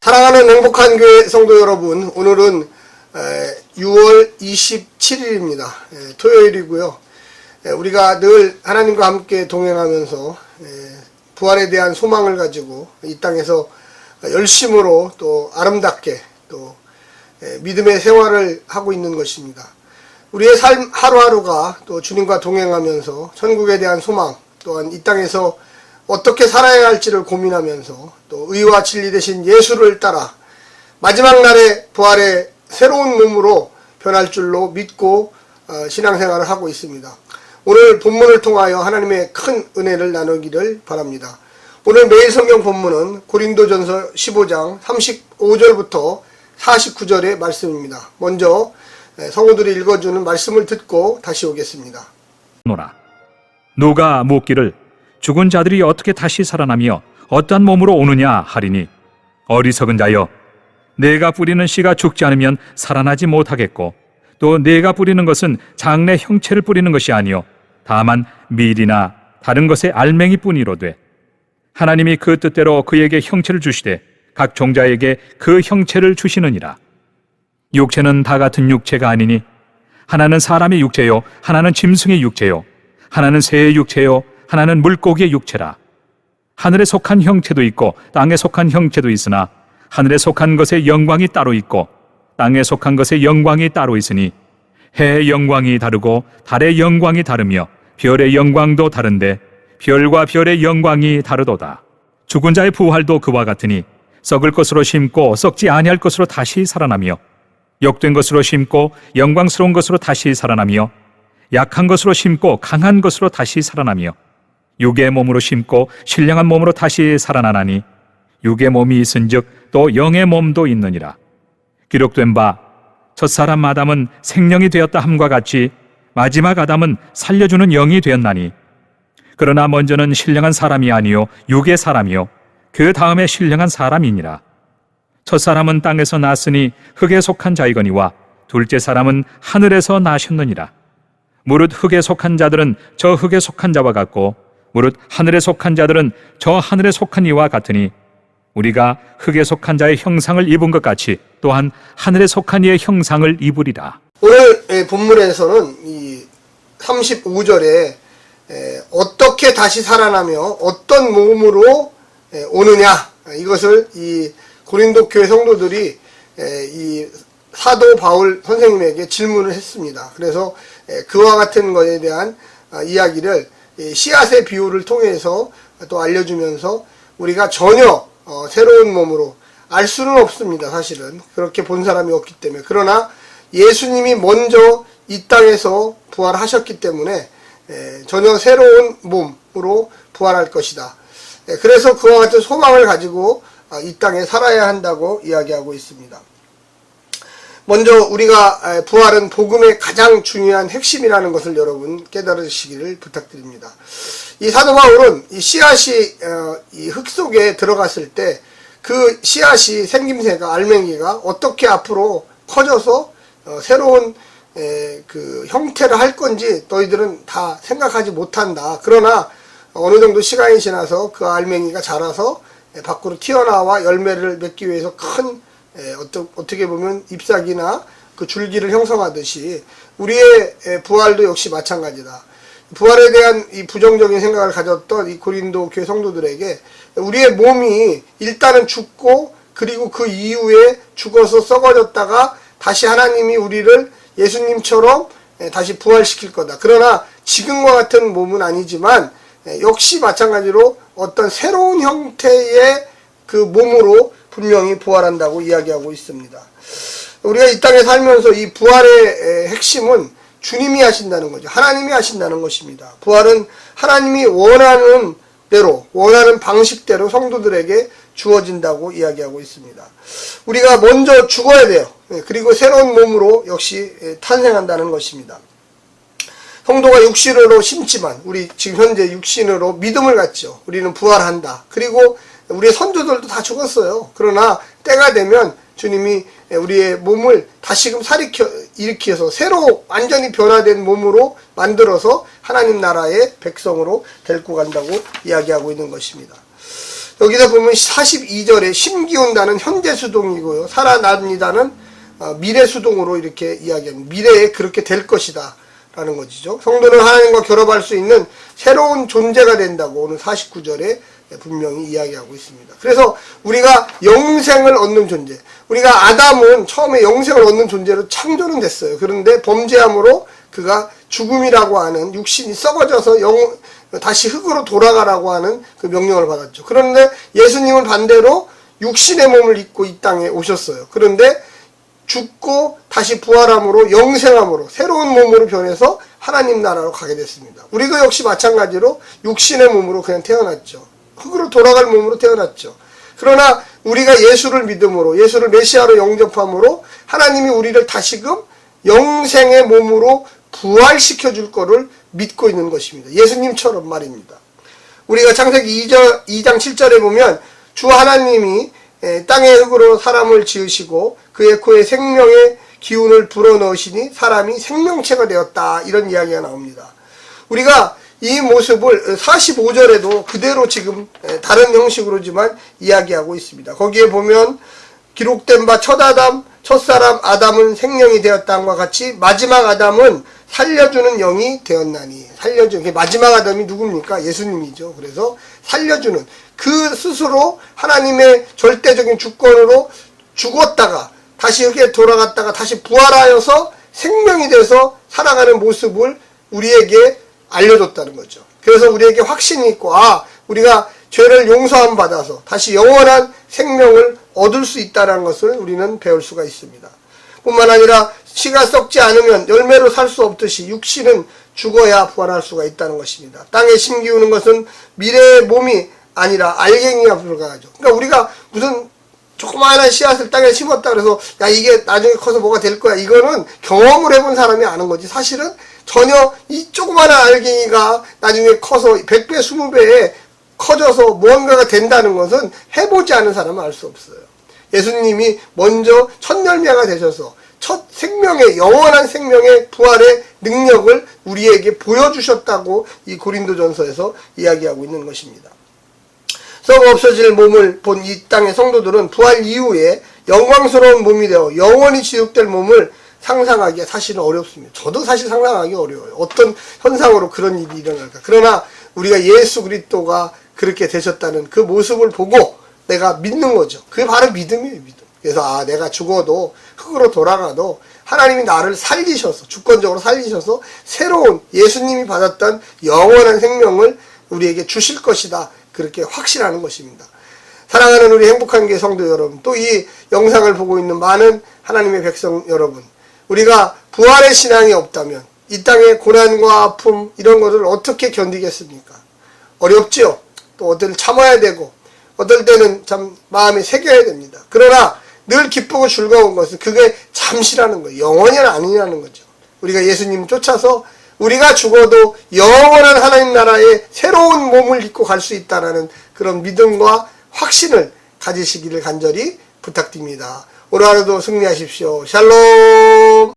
사랑하는 행복한 교회 성도 여러분, 오늘은 6월 27일입니다. 토요일이고요. 우리가 늘 하나님과 함께 동행하면서 부활에 대한 소망을 가지고 이 땅에서 열심으로 또 아름답게 또 믿음의 생활을 하고 있는 것입니다. 우리의 삶 하루하루가 또 주님과 동행하면서 천국에 대한 소망, 또한 이 땅에서 어떻게 살아야 할지를 고민하면서 또 의와 진리 대신 예수를 따라 마지막 날에 부활의 새로운 몸으로 변할 줄로 믿고 신앙생활을 하고 있습니다. 오늘 본문을 통하여 하나님의 큰 은혜를 나누기를 바랍니다. 오늘 매일 성경 본문은 고린도전서 15장 35절부터 49절의 말씀입니다. 먼저 성우들이 읽어주는 말씀을 듣고 다시 오겠습니다. 누가 묻기를 죽은 자들이 어떻게 다시 살아나며 어떠한 몸으로 오느냐 하리니, 어리석은 자여, 내가 뿌리는 씨가 죽지 않으면 살아나지 못하겠고, 또 내가 뿌리는 것은 장래 형체를 뿌리는 것이 아니요 다만 밀이나 다른 것의 알맹이 뿐이로되, 하나님이 그 뜻대로 그에게 형체를 주시되 각 종자에게 그 형체를 주시느니라. 육체는 다 같은 육체가 아니니, 하나는 사람의 육체요, 하나는 짐승의 육체요, 하나는 새의 육체요, 하나는 물고기의 육체라. 하늘에 속한 형체도 있고 땅에 속한 형체도 있으나, 하늘에 속한 것의 영광이 따로 있고 땅에 속한 것의 영광이 따로 있으니, 해의 영광이 다르고 달의 영광이 다르며 별의 영광도 다른데 별과 별의 영광이 다르도다. 죽은 자의 부활도 그와 같으니, 썩을 것으로 심고 썩지 아니할 것으로 다시 살아나며, 욕된 것으로 심고 영광스러운 것으로 다시 살아나며, 약한 것으로 심고 강한 것으로 다시 살아나며, 육의 몸으로 심고 신령한 몸으로 다시 살아나나니, 육의 몸이 있은즉 또 영의 몸도 있느니라. 기록된 바 첫사람 아담은 생령이 되었다 함과 같이 마지막 아담은 살려주는 영이 되었나니, 그러나 먼저는 신령한 사람이 아니요 육의 사람이요 그 다음에 신령한 사람이니라. 첫사람은 땅에서 났으니 흙에 속한 자이거니와 둘째 사람은 하늘에서 나셨느니라. 무릇 흙에 속한 자들은 저 흙에 속한 자와 같고, 무릇 하늘에 속한 자들은 저 하늘에 속한 이와 같으니, 우리가 흙에 속한 자의 형상을 입은 것 같이 또한 하늘에 속한 이의 형상을 입으리라. 오늘 본문에서는 이 35절에 어떻게 다시 살아나며 어떤 몸으로 오느냐, 이것을 이 고린도 교회 성도들이 이 사도 바울 선생님에게 질문을 했습니다. 그래서 그와 같은 것에 대한 이야기를 씨앗의 비유를 통해서 또 알려주면서 우리가 전혀 새로운 몸으로 알 수는 없습니다. 사실은 그렇게 본 사람이 없기 때문에. 그러나 예수님이 먼저 이 땅에서 부활하셨기 때문에 전혀 새로운 몸으로 부활할 것이다. 그래서 그와 같은 소망을 가지고 이 땅에 살아야 한다고 이야기하고 있습니다. 먼저 우리가 부활은 복음의 가장 중요한 핵심이라는 것을 여러분 깨달으시기를 부탁드립니다. 이 사도 바울은 이 씨앗이 이 흙 속에 들어갔을 때 그 씨앗이 생김새가, 알맹이가 어떻게 앞으로 커져서 새로운 그 형태를 할 건지 너희들은 다 생각하지 못한다. 그러나 어느 정도 시간이 지나서 그 알맹이가 자라서 밖으로 튀어나와 열매를 맺기 위해서 큰 어떻게 보면 잎사귀나 그 줄기를 형성하듯이 우리의 부활도 역시 마찬가지다. 부활에 대한 이 부정적인 생각을 가졌던 이 고린도 교회 성도들에게 우리의 몸이 일단은 죽고, 그리고 그 이후에 죽어서 썩어졌다가 다시 하나님이 우리를 예수님처럼 다시 부활시킬 거다. 그러나 지금과 같은 몸은 아니지만 역시 마찬가지로 어떤 새로운 형태의 그 몸으로 분명히 부활한다고 이야기하고 있습니다. 우리가 이 땅에 살면서 이 부활의 핵심은 주님이 하신다는 거죠. 하나님이 하신다는 것입니다. 부활은 하나님이 원하는 대로, 원하는 방식대로 성도들에게 주어진다고 이야기하고 있습니다. 우리가 먼저 죽어야 돼요. 그리고 새로운 몸으로 역시 탄생한다는 것입니다. 성도가 육신으로 심지만 우리 지금 현재 육신으로 믿음을 갖죠. 우리는 부활한다. 그리고 우리의 선조들도 다 죽었어요. 그러나 때가 되면 주님이 우리의 몸을 다시금 일으켜서 새로 완전히 변화된 몸으로 만들어서 하나님 나라의 백성으로 데리고 간다고 이야기하고 있는 것입니다. 여기다 보면 42절에 심기운다는 현재 수동이고요. 살아납니다는 미래 수동으로 이렇게 이야기합니다. 미래에 그렇게 될 것이다 라는 것이죠. 성도는 하나님과 결합할 수 있는 새로운 존재가 된다고 오늘 49절에 분명히 이야기하고 있습니다. 그래서 우리가 영생을 얻는 존재, 우리가 아담은 처음에 영생을 얻는 존재로 창조는 됐어요. 그런데 범죄함으로 그가 죽음이라고 하는 육신이 썩어져서 다시 흙으로 돌아가라고 하는 그 명령을 받았죠. 그런데 예수님은 반대로 육신의 몸을 입고 이 땅에 오셨어요. 그런데 죽고 다시 부활함으로 영생함으로 새로운 몸으로 변해서 하나님 나라로 가게 됐습니다. 우리도 역시 마찬가지로 육신의 몸으로 그냥 태어났죠. 흙으로 돌아갈 몸으로 태어났죠. 그러나 우리가 예수를 믿음으로, 예수를 메시아로 영접함으로 하나님이 우리를 다시금 영생의 몸으로 부활시켜 줄 거를 믿고 있는 것입니다. 예수님처럼 말입니다. 우리가 창세기 2장 7절에 보면 주 하나님이 땅의 흙으로 사람을 지으시고 그의 코에 생명의 기운을 불어넣으시니 사람이 생명체가 되었다. 이런 이야기가 나옵니다. 우리가 이 모습을 45절에도 그대로 지금 다른 형식으로지만 이야기하고 있습니다. 거기에 보면 기록된 바 첫사람 아담은 생명이 되었다함과 같이 마지막 아담은 살려주는 영이 되었나니. 살려주는, 마지막 아담이 누굽니까? 예수님이죠. 그래서 살려주는, 그 스스로 하나님의 절대적인 주권으로 죽었다가 다시 흙에 돌아갔다가 다시 부활하여서 생명이 돼서 살아가는 모습을 우리에게 알려줬다는 거죠. 그래서 우리에게 확신이 있고, 우리가 죄를 용서함 받아서 다시 영원한 생명을 얻을 수 있다는 것을 우리는 배울 수가 있습니다. 뿐만 아니라 씨가 썩지 않으면 열매로 살 수 없듯이 육신은 죽어야 부활할 수가 있다는 것입니다. 땅에 심기우는 것은 미래의 몸이 아니라 알갱이가 불과하죠. 그러니까 우리가 무슨 조그마한 씨앗을 땅에 심었다 그래서 야 이게 나중에 커서 뭐가 될 거야, 이거는 경험을 해본 사람이 아는 거지. 사실은 전혀 이 조그마한 알갱이가 나중에 커서 100배 20배에 커져서 무언가가 된다는 것은 해보지 않은 사람은 알 수 없어요. 예수님이 먼저 첫 열매가 되셔서 첫 생명의, 영원한 생명의 부활의 능력을 우리에게 보여주셨다고 이 고린도전서에서 이야기하고 있는 것입니다. 썩어 없어질 몸을 본 이 땅의 성도들은 부활 이후에 영광스러운 몸이 되어 영원히 지속될 몸을 상상하기가 사실은 어렵습니다. 저도 사실 상상하기 어려워요. 어떤 현상으로 그런 일이 일어날까. 그러나 우리가 예수 그리스도가 그렇게 되셨다는 그 모습을 보고 내가 믿는 거죠. 그게 바로 믿음이에요, 믿음. 그래서 내가 죽어도 흙으로 돌아가도 하나님이 나를 살리셔서, 주권적으로 살리셔서 새로운 예수님이 받았던 영원한 생명을 우리에게 주실 것이다. 그렇게 확신하는 것입니다. 사랑하는 우리 행복한 교회 성도 여러분, 또 이 영상을 보고 있는 많은 하나님의 백성 여러분, 우리가 부활의 신앙이 없다면 이 땅의 고난과 아픔 이런 것을 어떻게 견디겠습니까? 어렵지요. 또 어떨 참아야 되고 어떨 때는 참 마음에 새겨야 됩니다. 그러나 늘 기쁘고 즐거운 것은 그게 잠시라는 거예요. 영원이 아니라는 거죠. 우리가 예수님 쫓아서 우리가 죽어도 영원한 하나님 나라의 새로운 몸을 입고 갈 수 있다는 그런 믿음과 확신을 가지시기를 간절히 부탁드립니다. 오늘 하루도 승리하십시오. 샬롬.